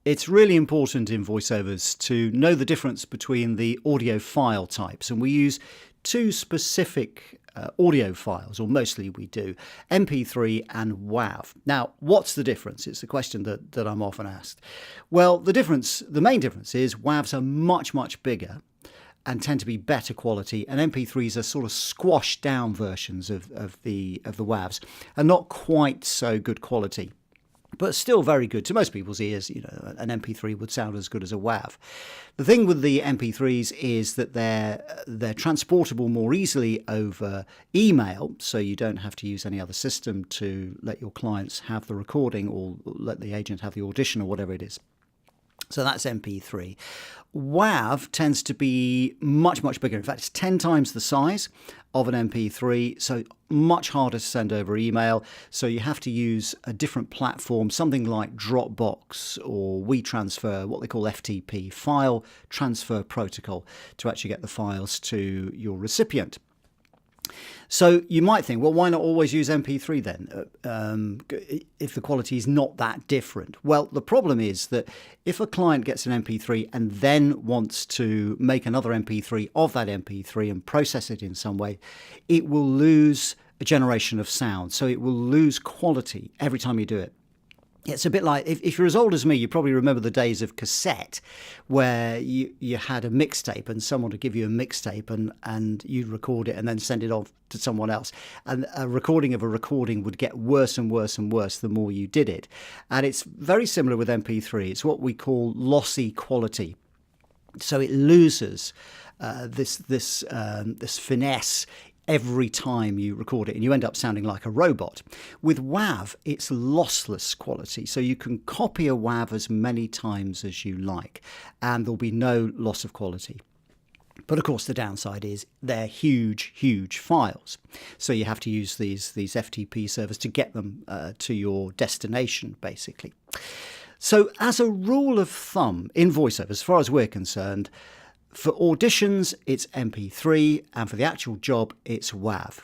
It's really important in voiceovers to know the difference between the audio file types, and we use two specific audio files, or mostly we do, MP3 and WAV. Now, what's the difference? It's a question that I'm often asked. Well, the main difference is WAVs are much, much bigger and tend to be better quality, and MP3s are sort of squashed down versions of the WAVs and not quite so good quality, but still very good. To most people's ears, an MP3 would sound as good as a WAV. The thing with the MP3s is that they're transportable more easily over email, so you don't have to use any other system to let your clients have the recording or let the agent have the audition or whatever it is. So that's MP3. WAV tends to be much, much bigger. In fact, it's 10 times the size of an MP3, so much harder to send over email. So you have to use a different platform, something like Dropbox or WeTransfer, what they call FTP, File Transfer Protocol, to actually get the files to your recipient. So you might think, well, why not always use MP3 then, if the quality is not that different? Well, the problem is that if a client gets an MP3 and then wants to make another MP3 of that MP3 and process it in some way, it will lose a generation of sound. So it will lose quality every time you do it. It's a bit like, if you're as old as me, you probably remember the days of cassette where you had a mixtape and someone would give you a mixtape and you'd record it and then send it off to someone else. And a recording of a recording would get worse and worse and worse the more you did it. And it's very similar with MP3. It's what we call lossy quality. So it loses this finesse every time you record it, and you end up sounding like a robot. With WAV, it's lossless quality, so you can copy a WAV as many times as you like, and there'll be no loss of quality. But of course, the downside is they're huge, huge files. So you have to use these FTP servers to get them to your destination, basically. So as a rule of thumb in VoiceOver, as far as we're concerned, for auditions, it's MP3, and for the actual job, it's WAV.